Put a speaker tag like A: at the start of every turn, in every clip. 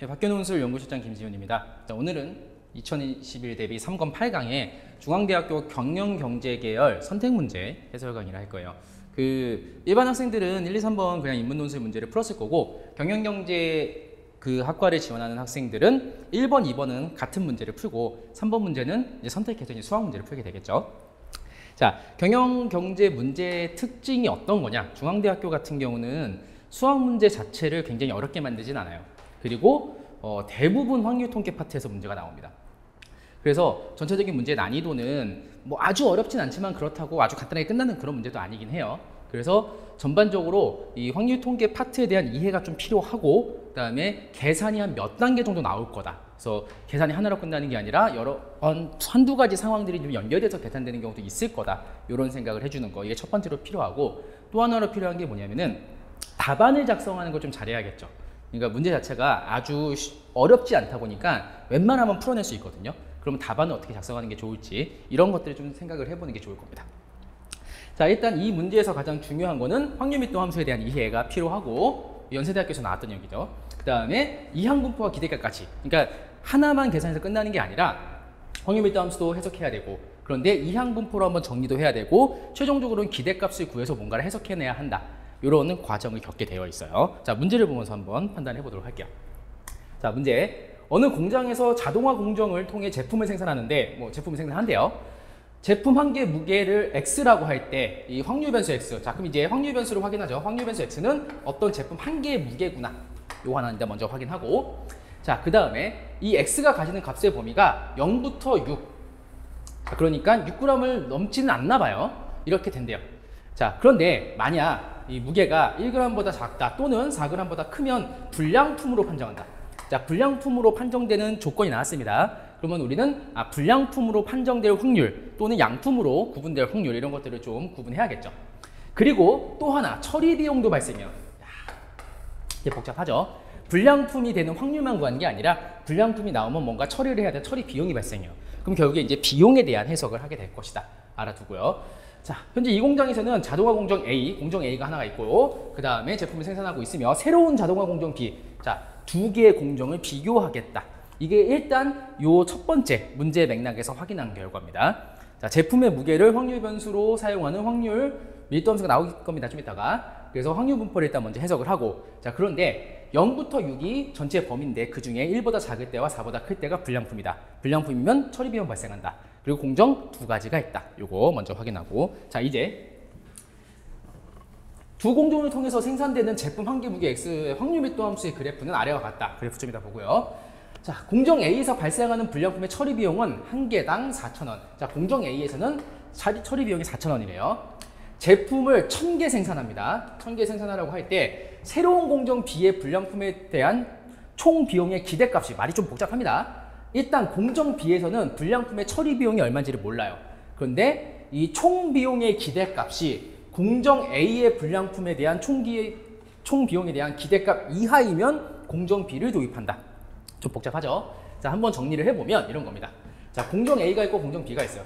A: 네, 박견논술 연구실장 김지훈입니다. 오늘은 2021 대비 3권 8강의 중앙대학교 경영경제계열 선택문제 해설 강의를 할 거예요. 일반 학생들은 1, 2, 3번 그냥 인문논술 문제를 풀었을 거고, 경영경제 학과를 지원하는 학생들은 1번, 2번은 같은 문제를 풀고 3번 문제는 이제 선택해서 이제 수학 문제를 풀게 되겠죠. 자, 경영경제 문제의 특징이 어떤 거냐? 중앙대학교 같은 경우는 수학 문제 자체를 굉장히 어렵게 만들진 않아요. 그리고 대부분 확률 통계 파트에서 문제가 나옵니다. 그래서 전체적인 문제의 난이도는 뭐 아주 어렵진 않지만 그렇다고 아주 간단하게 끝나는 그런 문제도 아니긴 해요. 그래서 전반적으로 이 확률 통계 파트에 대한 이해가 좀 필요하고, 그 다음에 계산이 한 몇 단계 정도 나올 거다. 그래서 계산이 하나로 끝나는 게 아니라 한두 가지 상황들이 좀 연결돼서 계산되는 경우도 있을 거다. 이런 생각을 해주는 거, 이게 첫 번째로 필요하고, 또 하나로 필요한 게 뭐냐면은 답안을 작성하는 걸 좀 잘해야겠죠. 그러니까 문제 자체가 아주 어렵지 않다 보니까 웬만하면 풀어낼 수 있거든요. 그러면 답안을 어떻게 작성하는 게 좋을지 이런 것들을 좀 생각을 해보는 게 좋을 겁니다. 자, 일단 이 문제에서 가장 중요한 거는 확률密도 함수에 대한 이해가 필요하고, 연세대학교에서 나왔던 얘기죠. 그 다음에 이항분포와 기대값까지, 그러니까 하나만 계산해서 끝나는 게 아니라 확률密도 함수도 해석해야 되고, 그런데 이항분포로 한번 정리도 해야 되고, 최종적으로는 기대값을 구해서 뭔가를 해석해내야 한다. 이런 과정을 겪게 되어 있어요. 자, 문제를 보면서 한번 판단해 보도록 할게요. 자, 문제. 어느 공장에서 자동화 공정을 통해 제품을 생산하는데, 제품을 생산한대요. 제품 한 개 무게를 X라고 할 때 이 확률 변수 X. 자, 그럼 이제 확률 변수를 확인하죠. 확률 변수 X는 어떤 제품 한 개의 무게구나. 요거 하나 먼저 확인하고, 자, 그 다음에 이 X가 가지는 값의 범위가 0부터 6. 자, 그러니까 6g을 넘지는 않나 봐요. 이렇게 된대요. 자, 그런데 만약 이 무게가 1g보다 작다 또는 4g보다 크면 불량품으로 판정한다. 자, 불량품으로 판정되는 조건이 나왔습니다. 그러면 우리는 불량품으로 판정될 확률 또는 양품으로 구분될 확률, 이런 것들을 좀 구분해야겠죠. 그리고 또 하나, 처리 비용도 발생해요. 이게 복잡하죠. 불량품이 되는 확률만 구하는 게 아니라 불량품이 나오면 뭔가 처리를 해야 되는 처리 비용이 발생해요. 그럼 결국에 이제 비용에 대한 해석을 하게 될 것이다. 알아두고요. 자, 현재 이 공장에서는 자동화 공정 A, 공정 A가 하나가 있고, 그 다음에 제품을 생산하고 있으며 새로운 자동화 공정 B, 자, 두 개의 공정을 비교하겠다. 이게 일단 요 첫 번째 문제 맥락에서 확인한 결과입니다. 자, 제품의 무게를 확률 변수로 사용하는 확률 밀도 함수가 나올 겁니다. 좀 이따가. 그래서 확률 분포를 일단 먼저 해석을 하고, 자, 그런데 0부터 6이 전체 범위인데 그 중에 1보다 작을 때와 4보다 클 때가 불량품이다. 불량품이면 처리 비용 발생한다. 그리고 공정 두 가지가 있다. 요거 먼저 확인하고, 자, 이제 두 공정을 통해서 생산되는 제품 한 개 무게 X의 확률密도 함수의 그래프는 아래와 같다. 그래프 좀 이따 보고요. 자, 공정 A에서 발생하는 불량품의 처리 비용은 한 개당 4,000원. 자, 공정 A에서는 처리 비용이 4,000원이래요. 제품을 1000개 생산합니다. 1000개 생산하라고 할 때 새로운 공정 B의 불량품에 대한 총 비용의 기대값이, 말이 좀 복잡합니다. 일단 공정 B에서는 불량품의 처리 비용이 얼마인지를 몰라요. 그런데 이 총 비용의 기대값이 공정 A의 불량품에 대한 총 비용에 대한 기대값 이하이면 공정 B를 도입한다. 좀 복잡하죠? 자, 한번 정리를 해보면 이런 겁니다. 자, 공정 A가 있고 공정 B가 있어요.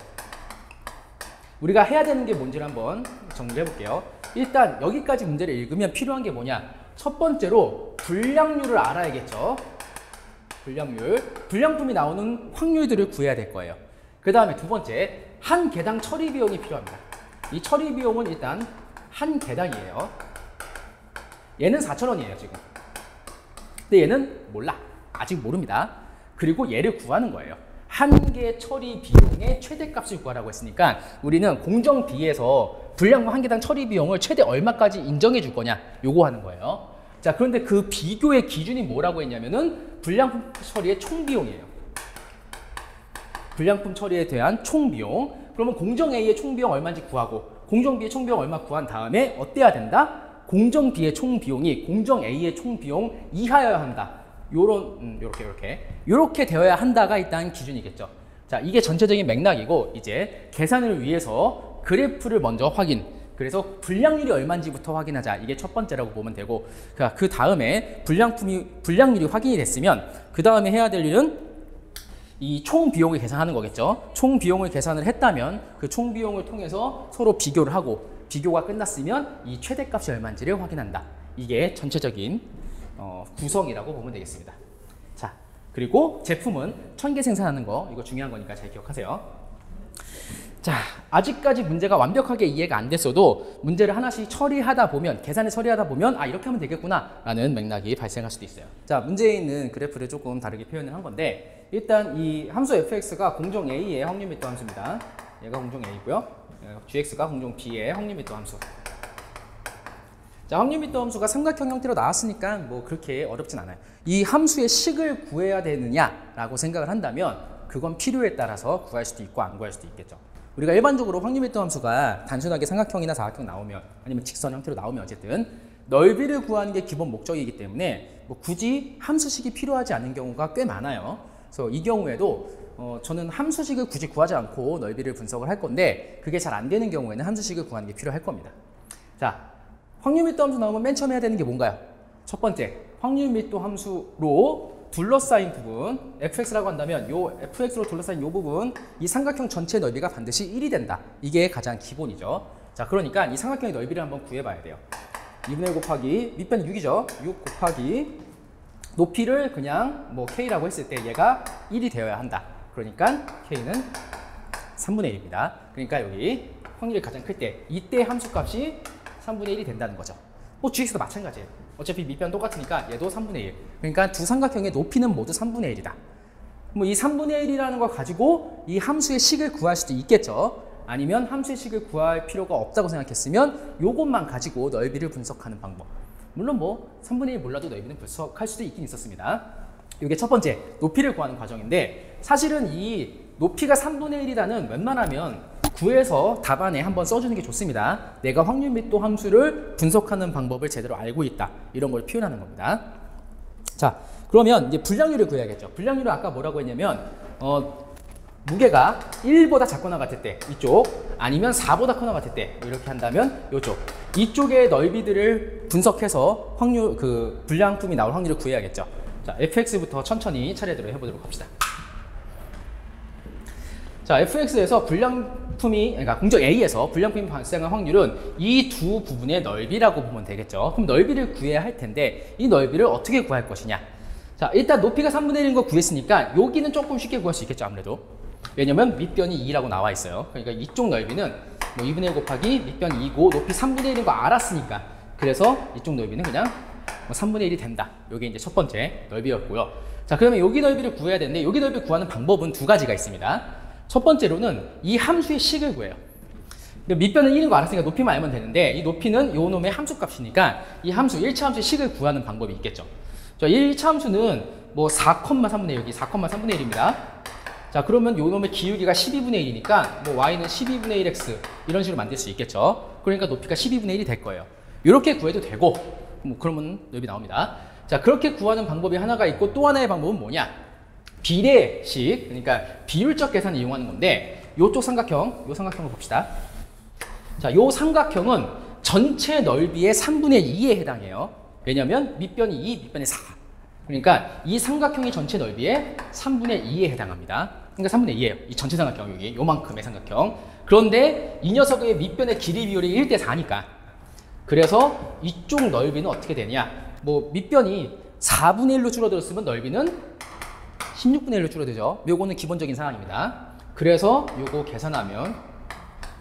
A: 우리가 해야 되는 게 뭔지를 한번 정리를 해볼게요. 일단 여기까지 문제를 읽으면 필요한 게 뭐냐? 첫 번째로 불량률을 알아야겠죠. 불량품이 나오는 확률들을 구해야 될 거예요. 그 다음에 두 번째, 한 개당 처리 비용이 필요합니다. 이 처리 비용은 일단 한 개당이에요. 얘는 4,000원이에요, 지금. 근데 얘는 몰라. 아직 모릅니다. 그리고 얘를 구하는 거예요. 한 개 처리 비용의 최대값을 구하라고 했으니까 우리는 공정 B에서 불량품 한 개당 처리 비용을 최대 얼마까지 인정해 줄 거냐, 요거 하는 거예요. 자, 그런데 그 비교의 기준이 뭐라고 했냐면은 불량품 처리의 총 비용이에요. 불량품 처리에 대한 총 비용. 그러면 공정 A의 총 비용 얼마인지 구하고, 공정 B의 총 비용 얼마 구한 다음에 어때야 된다? 공정 B의 총 비용이 공정 A의 총 비용 이하여야 한다. 요렇게 되어야 한다가 일단 기준이겠죠. 자, 이게 전체적인 맥락이고, 이제 계산을 위해서 그래프를 먼저 확인. 그래서 불량률이 얼마인지부터 확인하자. 이게 첫 번째라고 보면 되고, 그 다음에 불량률이 확인이 됐으면 그 다음에 해야 될 일은 이 총 비용을 계산하는 거겠죠. 총 비용을 계산을 했다면 그 총 비용을 통해서 서로 비교를 하고, 비교가 끝났으면 이 최대값이 얼마인지를 확인한다. 이게 전체적인 구성이라고 보면 되겠습니다. 그리고 제품은 1000개 생산하는 거, 이거 중요한 거니까 잘 기억하세요. 자, 아직까지 문제가 완벽하게 이해가 안 됐어도 문제를 하나씩 처리하다 보면, 계산을 처리하다 보면 아, 이렇게 하면 되겠구나 라는 맥락이 발생할 수도 있어요. 자, 문제에 있는 그래프를 조금 다르게 표현을 한 건데, 일단 이 함수 fx가 공정 a의 확률密도 함수입니다. 얘가 공정 a고요. gx가 공정 b의 확률密도 함수. 자, 확률密도 함수가 삼각형 형태로 나왔으니까 뭐 그렇게 어렵진 않아요. 이 함수의 식을 구해야 되느냐라고 생각을 한다면 그건 필요에 따라서 구할 수도 있고 안 구할 수도 있겠죠. 우리가 일반적으로 확률密도 함수가 단순하게 삼각형이나 사각형 나오면, 아니면 직선 형태로 나오면 어쨌든 넓이를 구하는 게 기본 목적이기 때문에 뭐 굳이 함수식이 필요하지 않은 경우가 꽤 많아요. 그래서 이 경우에도 저는 함수식을 굳이 구하지 않고 넓이를 분석을 할 건데, 그게 잘 안 되는 경우에는 함수식을 구하는 게 필요할 겁니다. 자, 확률密도 함수 나오면 맨 처음 해야 되는 게 뭔가요? 첫 번째, 확률密도 함수로 둘러싸인 부분, fx라고 한다면 요 fx로 둘러싸인 요 부분, 이 삼각형 전체 넓이가 반드시 1이 된다. 이게 가장 기본이죠. 자, 그러니까 이 삼각형의 넓이를 한번 구해봐야 돼요. 2분의 1 곱하기 밑변이 6이죠. 6 곱하기 높이를 그냥 뭐 k라고 했을 때 얘가 1이 되어야 한다. 그러니까 k는 3분의 1입니다. 그러니까 여기 확률이 가장 클 때 이때 함수값이 3분의 1이 된다는 거죠. 뭐 gx도 마찬가지예요. 어차피 밑변 똑같으니까 얘도 3분의 1. 그러니까 두 삼각형의 높이는 모두 3분의 1이다. 뭐 이 3분의 1이라는 걸 가지고 이 함수의 식을 구할 수도 있겠죠. 아니면 함수의 식을 구할 필요가 없다고 생각했으면 요것만 가지고 넓이를 분석하는 방법. 물론 뭐 3분의 1 몰라도 넓이는 분석할 수도 있긴 있었습니다. 이게 첫 번째, 높이를 구하는 과정인데, 사실은 이 높이가 3분의 1이라는 웬만하면 구해서 답안에 한번 써주는 게 좋습니다. 내가 확률密도 함수를 분석하는 방법을 제대로 알고 있다. 이런 걸 표현하는 겁니다. 자, 그러면 이제 분량률을 구해야겠죠. 분량률은 아까 뭐라고 했냐면 무게가 1보다 작거나 같을 때 이쪽, 아니면 4보다 크거나 같을 때 이렇게 한다면 이쪽, 이쪽의 넓이들을 분석해서 확률, 그 분량품이 나올 확률을 구해야겠죠. 자, fx부터 천천히 차례대로 해보도록 합시다. 자, fx에서 불량품이, 그러니까 공정 A에서 불량품이 발생할 확률은 이 두 부분의 넓이라고 보면 되겠죠. 그럼 넓이를 구해야 할 텐데 이 넓이를 어떻게 구할 것이냐. 자, 일단 높이가 3분의 1인 거 구했으니까 여기는 조금 쉽게 구할 수 있겠죠, 아무래도. 왜냐면 밑변이 2라고 나와 있어요. 그러니까 이쪽 넓이는 뭐 2분의 1 곱하기 밑변 2고 높이 3분의 1인 거 알았으니까, 그래서 이쪽 넓이는 그냥 뭐 3분의 1이 된다. 이게 이제 첫 번째 넓이였고요. 자, 그러면 여기 넓이를 구해야 되는데 여기 넓이 구하는 방법은 두 가지가 있습니다. 첫 번째로는 이 함수의 식을 구해요. 밑변은 1인 거 알았으니까 높이만 알면 되는데, 이 높이는 요 놈의 함수값이니까 이 함수 1차 함수의 식을 구하는 방법이 있겠죠. 자, 1차 함수는 뭐 4,3분의 1, 여기 4,3분의 1입니다. 자, 그러면 요 놈의 기울기가 12분의 1이니까 뭐 y는 12분의 1x 이런 식으로 만들 수 있겠죠. 그러니까 높이가 12분의 1이 될 거예요. 이렇게 구해도 되고, 뭐 그러면 넓이 나옵니다. 자, 그렇게 구하는 방법이 하나가 있고, 또 하나의 방법은 뭐냐? 비례식, 그러니까 비율적 계산을 이용하는 건데, 요쪽 삼각형, 요 삼각형을 봅시다. 자, 요 삼각형은 전체 넓이의 3분의 2에 해당해요. 왜냐면 밑변이 2, 밑변이 4. 그러니까 이 삼각형의 전체 넓이의 3분의 2에 해당합니다. 그러니까 3분의 2예요. 이 전체 삼각형, 여기 요만큼의 삼각형. 그런데 이 녀석의 밑변의 길이 비율이 1대 4니까, 그래서 이쪽 넓이는 어떻게 되냐? 뭐 밑변이 4분의 1로 줄어들었으면 넓이는 16분의 1로 줄어들죠. 요거는 기본적인 상황입니다. 그래서 요거 계산하면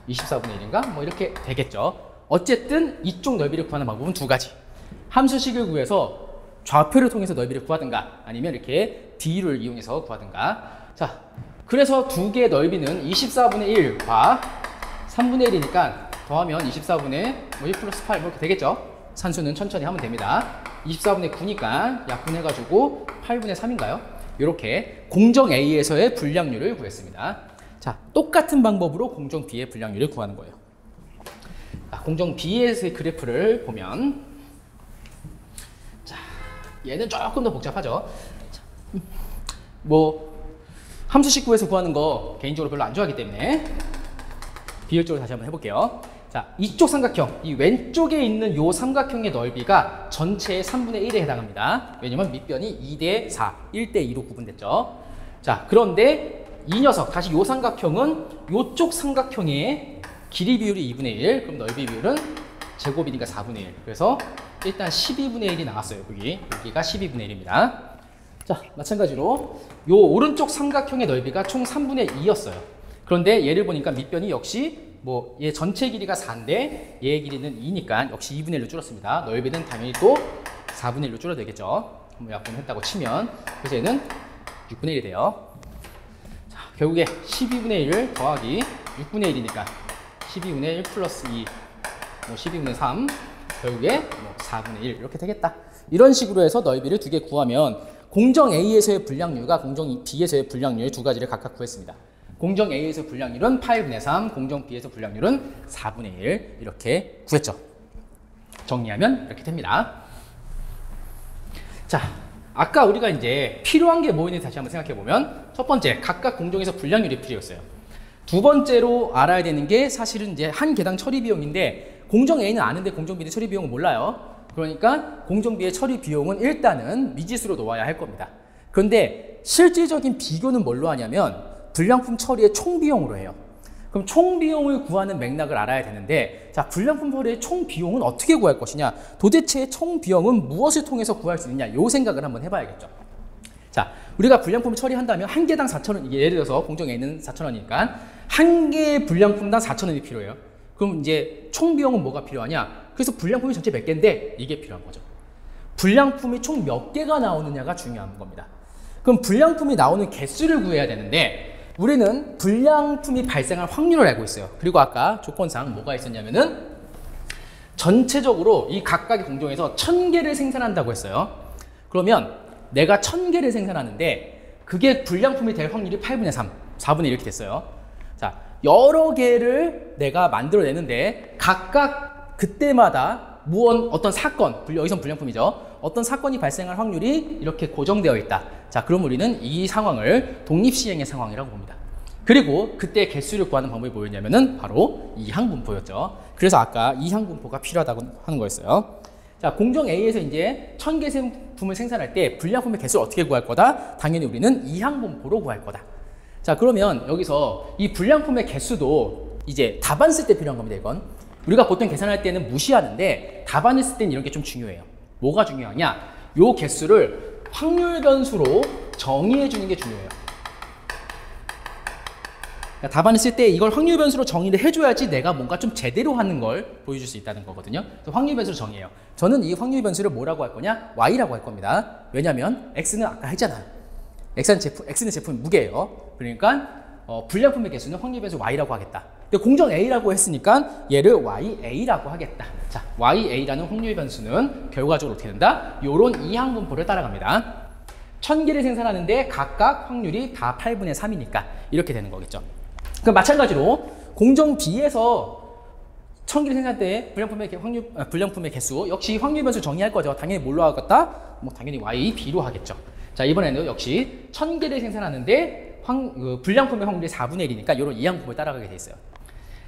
A: 24분의 1인가? 뭐 이렇게 되겠죠. 어쨌든 이쪽 넓이를 구하는 방법은 두 가지. 함수식을 구해서 좌표를 통해서 넓이를 구하든가, 아니면 이렇게 비율을 이용해서 구하든가. 자, 그래서 두 개의 넓이는 24분의 1과 3분의 1이니까 더하면 24분의 뭐 1 플러스 8 이렇게 되겠죠. 산수는 천천히 하면 됩니다. 24분의 9니까 약분해가지고 8분의 3인가요? 이렇게 공정 A에서의 분량률을 구했습니다. 자, 똑같은 방법으로 공정 B의 분량률을 구하는 거예요. 자, 공정 B에서의 그래프를 보면, 자, 얘는 조금 더 복잡하죠. 자, 뭐 함수식 구해서 구하는 거 개인적으로 별로 안 좋아하기 때문에 비율적으로 다시 한번 해볼게요. 자, 이쪽 삼각형, 이 왼쪽에 있는 요 삼각형의 넓이가 전체의 3분의 1에 해당합니다. 왜냐면 밑변이 2대 4, 1대 2로 구분됐죠. 자, 그런데 이 녀석, 다시 요 삼각형은 요쪽 삼각형의 길이 비율이 2분의 1, 그럼 넓이 비율은 제곱이니까 4분의 1. 그래서 일단 12분의 1이 나왔어요. 여기가 12분의 1입니다. 자, 마찬가지로 요 오른쪽 삼각형의 넓이가 총 3분의 2였어요. 그런데 얘를 보니까 밑변이 역시 뭐 얘 전체 길이가 4인데 얘의 길이는 2니까 역시 2분의 1로 줄었습니다. 넓이는 당연히 또 4분의 1로 줄어야 되겠죠. 한번 약분했다고 치면. 그래서 얘는 6분의 1이 돼요. 자, 결국에 12분의 1 더하기 6분의 1이니까 12분의 1 플러스 2, 뭐 12분의 3, 결국에 뭐 4분의 1 이렇게 되겠다. 이런 식으로 해서 넓이를 두 개 구하면 공정 A에서의 불량률과 공정 B에서의 불량률 두 가지를 각각 구했습니다. 공정 A에서 불량률은 8분의 3, 공정 B에서 불량률은 4분의 1 이렇게 구했죠. 정리하면 이렇게 됩니다. 자, 아까 우리가 이제 필요한 게 뭐였는지 다시 한번 생각해 보면 첫 번째, 각각 공정에서 불량률이 필요했어요. 두 번째로 알아야 되는 게 사실은 이제 한 개당 처리 비용인데 공정 A는 아는데 공정 B는 처리 비용은 몰라요. 그러니까 공정 B의 처리 비용은 일단은 미지수로 놓아야 할 겁니다. 그런데 실질적인 비교는 뭘로 하냐면 불량품 처리의 총 비용으로 해요. 그럼 총 비용을 구하는 맥락을 알아야 되는데, 자, 불량품 처리의 총 비용은 어떻게 구할 것이냐? 도대체 총 비용은 무엇을 통해서 구할 수 있느냐? 요 생각을 한번 해봐야겠죠. 자, 우리가 불량품을 처리한다면 한 개당 4,000원, 예를 들어서 공정 A는 4,000원이니까 한 개의 불량품당 4,000원이 필요해요. 그럼 이제 총 비용은 뭐가 필요하냐? 그래서 불량품이 전체 몇 개인데 이게 필요한 거죠. 불량품이 총 몇 개가 나오느냐가 중요한 겁니다. 그럼 불량품이 나오는 개수를 구해야 되는데 우리는 불량품이 발생할 확률을 알고 있어요. 그리고 아까 조건상 뭐가 있었냐면은 전체적으로 이 각각의 공정에서 1000개를 생산한다고 했어요. 그러면 내가 1000개를 생산하는데 그게 불량품이 될 확률이 8분의 3, 4분의 1 이렇게 됐어요. 자, 여러 개를 내가 만들어내는데 각각 그때마다 어떤 사건, 여기선 불량품이죠. 어떤 사건이 발생할 확률이 이렇게 고정되어 있다. 자, 그럼 우리는 이 상황을 독립시행의 상황이라고 봅니다. 그리고 그때 개수를 구하는 방법이 뭐였냐면은 바로 이항분포였죠. 그래서 아까 이항분포가 필요하다고 하는 거였어요. 자, 공정 A에서 이제 1000개 제품을 생산할 때 불량품의 개수를 어떻게 구할 거다? 당연히 우리는 이항분포로 구할 거다. 자, 그러면 여기서 이 불량품의 개수도 이제 답안 쓸 때 필요한 겁니다, 이건. 우리가 보통 계산할 때는 무시하는데 답안을 쓸 때는 이런 게 좀 중요해요. 뭐가 중요하냐? 요 개수를 확률 변수로 정의해 주는 게 중요해요. 그러니까 답안을 쓸 때 이걸 확률 변수로 정의를 해줘야지 내가 뭔가 좀 제대로 하는 걸 보여줄 수 있다는 거거든요. 그래서 확률 변수로 정의해요. 저는 이 확률 변수를 뭐라고 할 거냐? Y라고 할 겁니다. 왜냐면 X는 아까 했잖아요. X는 제품 무게예요. 그러니까 불량품의 개수는 확률 변수 Y라고 하겠다. 근데 공정 A라고 했으니까 얘를 YA라고 하겠다. 자, YA라는 확률 변수는 결과적으로 어떻게 된다? 요런 이항분포를 따라갑니다. 1000개를 생산하는데 각각 확률이 다 8분의 3이니까 이렇게 되는 거겠죠. 그럼 마찬가지로 공정 B에서 1000개를 생산할 때 불량품의 개수 역시 확률 변수 정의할 거죠. 당연히 뭘로 하겠다? 뭐 당연히 YB로 하겠죠. 자, 이번에는 역시 1000개를 생산하는데 불량품의 확률이 4분의 1이니까 이런 이항분포를 따라가게 돼 있어요.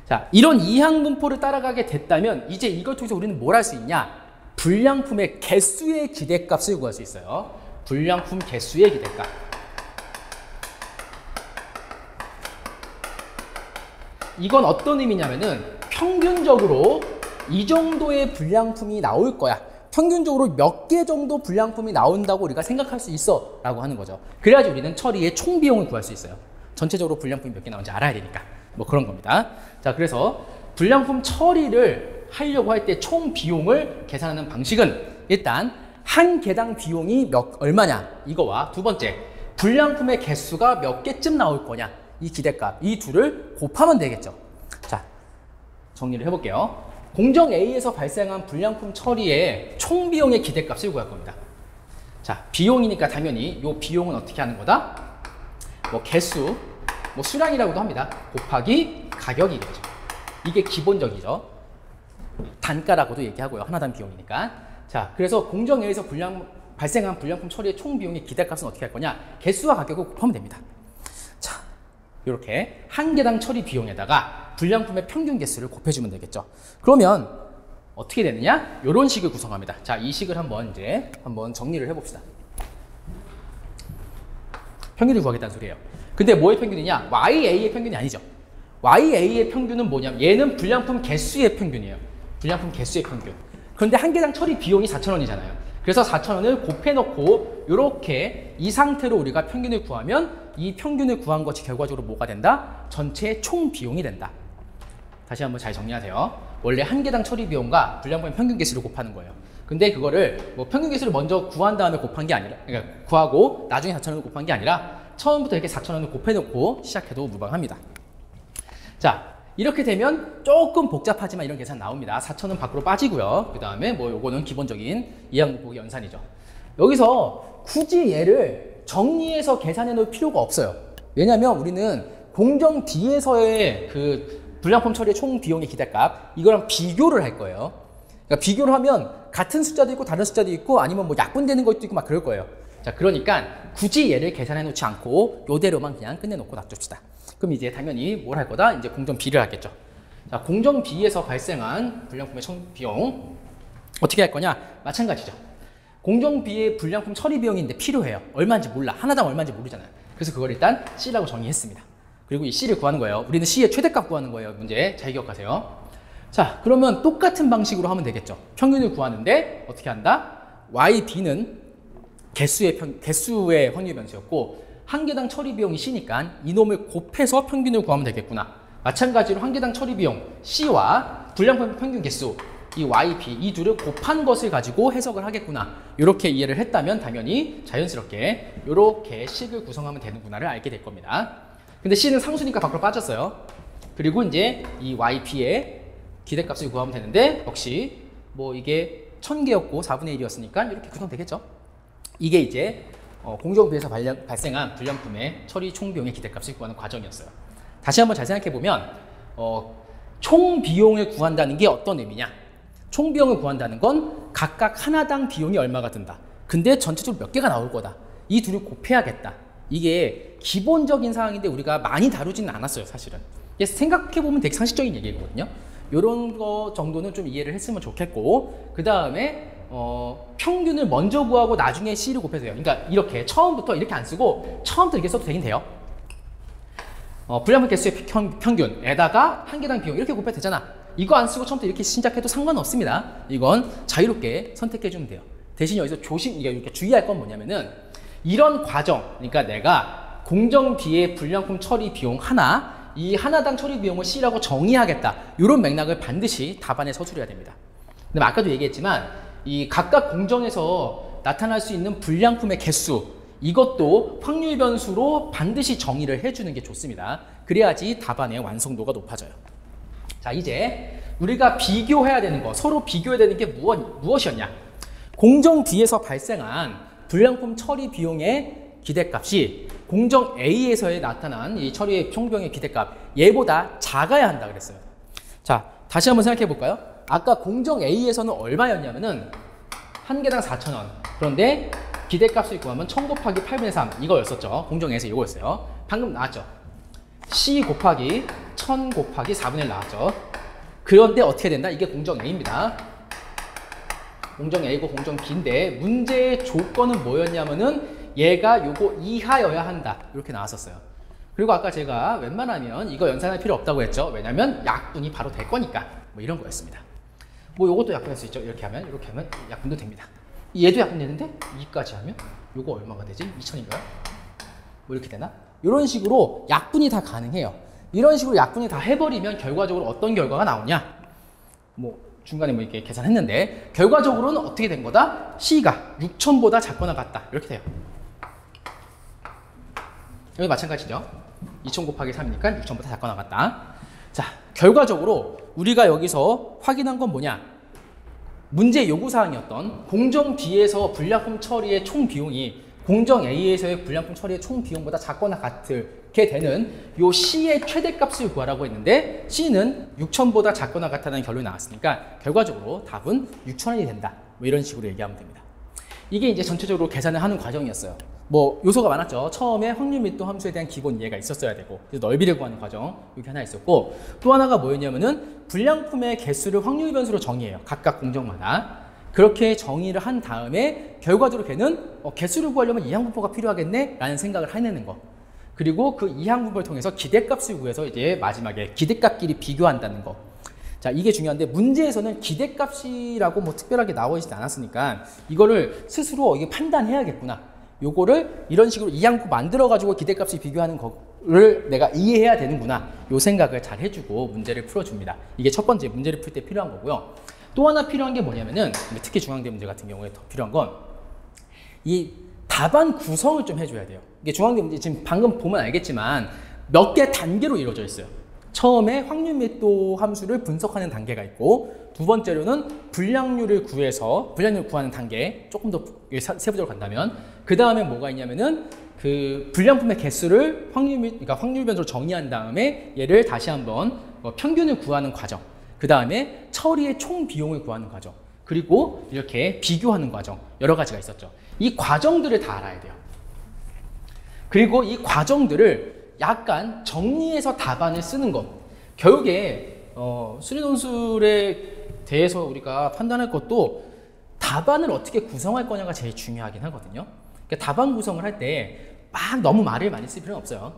A: 자, 이런 이항분포를 따라가게 됐다면 이제 이걸 통해서 우리는 뭘 할 수 있냐? 불량품의 개수의 기대값을 구할 수 있어요. 불량품 개수의 기대값. 이건 어떤 의미냐면은 평균적으로 이 정도의 불량품이 나올 거야. 평균적으로 몇 개 정도 불량품이 나온다고 우리가 생각할 수 있어 라고 하는 거죠. 그래야지 우리는 처리의 총 비용을 구할 수 있어요. 전체적으로 불량품이 몇 개 나오는지 알아야 되니까 뭐 그런 겁니다. 자, 그래서 불량품 처리를 하려고 할 때 총 비용을 계산하는 방식은 일단 한 개당 비용이 얼마냐 이거와 두 번째 불량품의 개수가 몇 개쯤 나올 거냐 이 기대값 이 둘을 곱하면 되겠죠. 자, 정리를 해볼게요. 공정 A에서 발생한 불량품 처리의 총 비용의 기대값을 구할 겁니다. 자, 비용이니까 당연히 이 비용은 어떻게 하는 거다? 뭐 개수, 뭐 수량이라고도 합니다. 곱하기 가격이 되죠. 이게 기본적이죠. 단가라고도 얘기하고요. 하나당 비용이니까. 자, 그래서 공정 A에서 발생한 불량품 처리의 총 비용의 기대값은 어떻게 할 거냐? 개수와 가격을 곱하면 됩니다. 자, 이렇게 한 개당 처리 비용에다가 불량품의 평균 개수를 곱해주면 되겠죠. 그러면 어떻게 되느냐? 이런 식을 구성합니다. 자, 이 식을 한번 정리를 해봅시다. 평균을 구하겠다는 소리예요. 근데 뭐의 평균이냐? YA의 평균이 아니죠. YA의 평균은 뭐냐면 얘는 불량품 개수의 평균이에요. 불량품 개수의 평균. 그런데 한 개당 처리 비용이 4,000원이잖아요. 그래서 4,000원을 곱해놓고 이렇게 이 상태로 우리가 평균을 구하면 이 평균을 구한 것이 결과적으로 뭐가 된다? 전체 총 비용이 된다. 다시 한번 잘 정리하세요. 원래 한 개당 처리 비용과 분량품의 평균 개수를 곱하는 거예요. 근데 그거를 뭐 평균 개수를 먼저 구한 다음에 곱한 게 아니라, 그러니까 구하고 나중에 4,000원을 곱한 게 아니라 처음부터 이렇게 4,000원을 곱해놓고 시작해도 무방합니다. 자, 이렇게 되면 조금 복잡하지만 이런 계산 나옵니다. 4,000원 밖으로 빠지고요. 그 다음에 뭐 요거는 기본적인 이항분법의 연산이죠. 여기서 굳이 얘를 정리해서 계산해 놓을 필요가 없어요. 왜냐면 우리는 공정 B에서의 그 불량품 처리의 총 비용의 기대값 이거랑 비교를 할 거예요. 그러니까 비교를 하면 같은 숫자도 있고 다른 숫자도 있고 아니면 뭐 약분되는 것도 있고 막 그럴 거예요. 자, 그러니까 굳이 얘를 계산해 놓지 않고 요대로만 그냥 끝내놓고 놔둡시다. 그럼 이제 당연히 뭘 할 거다? 이제 공정 B를 하겠죠. 자, 공정 B에서 발생한 불량품의 총 비용 어떻게 할 거냐? 마찬가지죠. 공정 B의 불량품 처리 비용인데 필요해요. 얼마인지 몰라. 하나당 얼마인지 모르잖아요. 그래서 그걸 일단 C라고 정의했습니다. 그리고 이 C를 구하는 거예요. 우리는 C의 최대값 구하는 거예요. 문제 잘 기억하세요. 자, 그러면 똑같은 방식으로 하면 되겠죠. 평균을 구하는데 어떻게 한다? YB는 개수의 확률 변수였고 한 개당 처리 비용이 C니까 이놈을 곱해서 평균을 구하면 되겠구나. 마찬가지로 한 개당 처리 비용 C와 불량품 평균 개수 이 YB 이 둘을 곱한 것을 가지고 해석을 하겠구나. 이렇게 이해를 했다면 당연히 자연스럽게 이렇게 식을 구성하면 되는구나를 알게 될 겁니다. 근데 C는 상수니까 밖으로 빠졌어요. 그리고 이제 이 YP의 기대값을 구하면 되는데 역시 뭐 이게 1000개였고 4분의 1이었으니까 이렇게 구성되겠죠. 이게 이제 공정 B에서 발생한 불량품의 처리 총 비용의 기대값을 구하는 과정이었어요. 다시 한번 잘 생각해 보면 총 비용을 구한다는 게 어떤 의미냐? 총 비용을 구한다는 건 각각 하나당 비용이 얼마가 든다. 근데 전체적으로 몇 개가 나올 거다. 이 둘을 곱해야겠다. 이게 기본적인 사항인데 우리가 많이 다루지는 않았어요, 사실은. 생각해 보면 되게 상식적인 얘기거든요. 이런 거 정도는 좀 이해를 했으면 좋겠고, 그 다음에 평균을 먼저 구하고 나중에 C를 곱해서 해요. 그러니까 이렇게 처음부터 이렇게 안 쓰고 처음부터 이렇게 써도 되긴 돼요. 불량품 개수의 평균에다가 한 개당 비용 이렇게 곱해도 되잖아. 이거 안 쓰고 처음부터 이렇게 시작해도 상관없습니다. 이건 자유롭게 선택해 주면 돼요. 대신 여기서 이렇게 주의할 건 뭐냐면은 이런 과정, 그러니까 내가 공정 B의 불량품 처리 비용 하나, 이 하나당 처리 비용을 C라고 정의하겠다. 이런 맥락을 반드시 답안에 서술해야 됩니다. 근데 아까도 얘기했지만 이 각각 공정에서 나타날 수 있는 불량품의 개수 이것도 확률 변수로 반드시 정의를 해주는 게 좋습니다. 그래야지 답안의 완성도가 높아져요. 자, 이제 우리가 비교해야 되는 거, 서로 비교해야 되는 게 무엇이었냐? 공정 B에서 발생한 불량품 처리 비용의 기대값이 공정 A에서의 나타난 이 처리의 총 비용의 기대값 얘보다 작아야 한다 그랬어요. 자, 다시 한번 생각해 볼까요? 아까 공정 A에서는 얼마였냐면은 한 개당 4,000원. 그런데 기대값을 구하면 1000 곱하기 8분의 3 이거였었죠. 공정 A에서 이거였어요. 방금 나왔죠. C 곱하기 1000 곱하기 4분의 1 나왔죠. 그런데 어떻게 된다? 이게 공정 A입니다. 공정 A고 공정 B인데 문제의 조건은 뭐였냐면은 얘가 요거 이하여야 한다. 이렇게 나왔었어요. 그리고 아까 제가 웬만하면 이거 연산할 필요 없다고 했죠. 왜냐면 약분이 바로 될 거니까. 뭐 이런 거였습니다. 뭐 요것도 약분할 수 있죠. 이렇게 하면 약분도 됩니다. 얘도 약분되는데 2까지 하면 요거 얼마가 되지? 2000인가요? 뭐 이렇게 되나? 이런 식으로 약분이 다 가능해요. 이런 식으로 약분이 다 해버리면 결과적으로 어떤 결과가 나오냐? 뭐 중간에 뭐 이렇게 계산했는데 결과적으로는 어떻게 된 거다? C가 6000보다 작거나 같다. 이렇게 돼요. 여기 마찬가지죠. 2000 곱하기 3이니까 6000보다 작거나 같다. 자, 결과적으로 우리가 여기서 확인한 건 뭐냐? 문제 요구사항이었던 공정 B에서 불량품 처리의 총 비용이 공정 A에서의 불량품 처리의 총 비용보다 작거나 같게 되는 요 C의 최대값을 구하라고 했는데 C는 6000보다 작거나 같다는 결론이 나왔으니까 결과적으로 답은 6000원이 된다. 뭐 이런 식으로 얘기하면 됩니다. 이게 이제 전체적으로 계산을 하는 과정이었어요. 뭐 요소가 많았죠. 처음에 확률 밀도 함수에 대한 기본 이해가 있었어야 되고 그래서 넓이를 구하는 과정 이렇게 하나 있었고 또 하나가 뭐였냐면은 불량품의 개수를 확률 변수로 정의해요. 각각 공정마다. 그렇게 정의를 한 다음에 결과적으로 걔는 개수를 구하려면 이항분포가 필요하겠네 라는 생각을 해내는 거. 그리고 그 이항분포를 통해서 기대값을 구해서 이제 마지막에 기대값끼리 비교한다는 거. 자, 이게 중요한데 문제에서는 기대값이라고 뭐 특별하게 나와 있지 않았으니까 이거를 스스로 이게 판단해야겠구나. 요거를 이런 식으로 이항구 만들어 가지고 기대값이 비교하는 거를 내가 이해해야 되는구나. 요 생각을 잘 해주고 문제를 풀어줍니다. 이게 첫 번째 문제를 풀 때 필요한 거고요. 또 하나 필요한 게 뭐냐면은 특히 중앙대 문제 같은 경우에 더 필요한 건 이 답안 구성을 좀 해줘야 돼요. 이게 중앙대 문제 지금 방금 보면 알겠지만 몇 개 단계로 이루어져 있어요. 처음에 확률 밀도 함수를 분석하는 단계가 있고 두 번째로는 분량률을 구하는 단계 조금 더 세부적으로 간다면 그 다음에 뭐가 있냐면은 그 불량품의 개수를 그러니까 확률 변수로 정의한 다음에 얘를 다시 한번 평균을 구하는 과정, 그 다음에 처리의 총 비용을 구하는 과정, 그리고 이렇게 비교하는 과정 여러 가지가 있었죠. 이 과정들을 다 알아야 돼요. 그리고 이 과정들을 약간 정리해서 답안을 쓰는 것. 결국에 수리논술에 대해서 우리가 판단할 것도 답안을 어떻게 구성할 거냐가 제일 중요하긴 하거든요. 그러니까 답안 구성을 할 때 막 너무 말을 많이 쓸 필요는 없어요.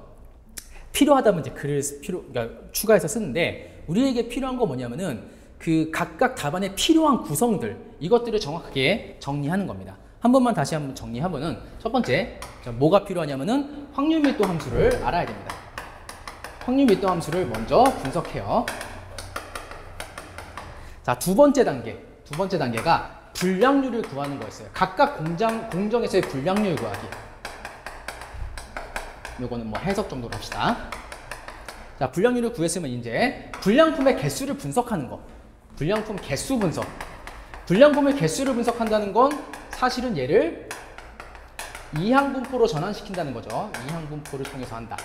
A: 필요하다면 이제 글을 그러니까 추가해서 쓰는데 우리에게 필요한 거 뭐냐면은 그 각각 답안에 필요한 구성들 이것들을 정확하게 정리하는 겁니다. 한 번만 다시 한번 정리하면은 첫 번째 뭐가 필요하냐면은 확률 밀도 함수를 알아야 됩니다. 확률 밀도 함수를 먼저 분석해요. 자, 두 번째 단계가 불량률을 구하는 거였어요. 각각 공정에서의 불량률 구하기. 요거는 뭐 해석 정도로 합시다. 자, 불량률을 구했으면 이제 불량품의 개수를 분석하는 거. 불량품 개수 분석. 불량품의 개수를 분석한다는 건 사실은 얘를 이항분포로 전환시킨다는 거죠. 이항분포를 통해서 한다.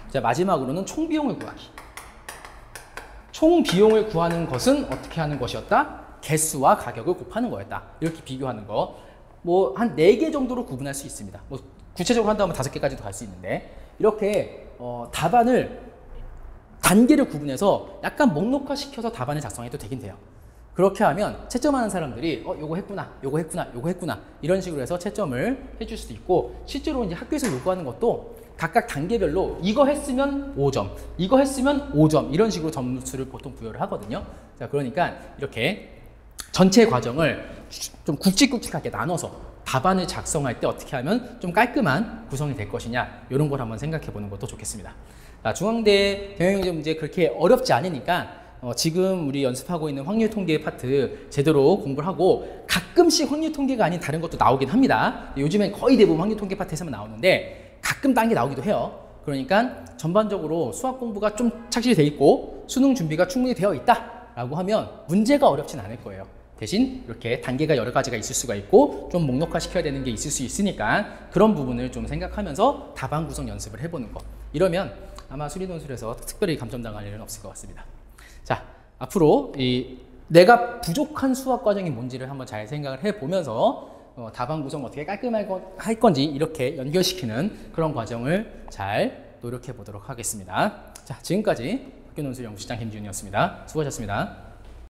A: 자, 마지막으로는 총 비용을 구하기. 총 비용을 구하는 것은 어떻게 하는 것이었다? 개수와 가격을 곱하는 거였다. 이렇게 비교하는 거. 뭐 한 4개 정도로 구분할 수 있습니다. 뭐 구체적으로 한다면 5개까지도 갈 수 있는데 이렇게 답안을 단계를 구분해서 약간 목록화시켜서 답안을 작성해도 되긴 돼요. 그렇게 하면 채점하는 사람들이 요거 했구나, 요거 했구나, 요거 했구나 이런 식으로 해서 채점을 해줄 수도 있고 실제로 이제 학교에서 요구하는 것도 각각 단계별로 이거 했으면 5점, 이거 했으면 5점 이런 식으로 점수를 보통 부여를 하거든요. 자, 그러니까 이렇게 전체 과정을 좀 굵직굵직하게 나눠서 답안을 작성할 때 어떻게 하면 좀 깔끔한 구성이 될 것이냐 이런 걸 한번 생각해 보는 것도 좋겠습니다. 자, 중앙대 경영경제 문제 그렇게 어렵지 않으니까 지금 우리 연습하고 있는 확률 통계 파트 제대로 공부를 하고 가끔씩 확률 통계가 아닌 다른 것도 나오긴 합니다. 요즘엔 거의 대부분 확률 통계 파트에서만 나오는데 가끔 딴 게 나오기도 해요. 그러니까 전반적으로 수학 공부가 좀 착실히 돼 있고 수능 준비가 충분히 되어 있다라고 하면 문제가 어렵진 않을 거예요. 대신 이렇게 단계가 여러 가지가 있을 수가 있고 좀 목록화 시켜야 되는 게 있을 수 있으니까 그런 부분을 좀 생각하면서 답안 구성 연습을 해보는 거. 이러면 아마 수리논술에서 특별히 감점당할 일은 없을 것 같습니다. 자, 앞으로 내가 부족한 수학 과정이 뭔지를 한번 잘 생각을 해보면서 답안 구성 어떻게 깔끔하게 할 건지 이렇게 연결시키는 그런 과정을 잘 노력해 보도록 하겠습니다. 자, 지금까지 학교논술 연구실장 김지훈이었습니다. 수고하셨습니다.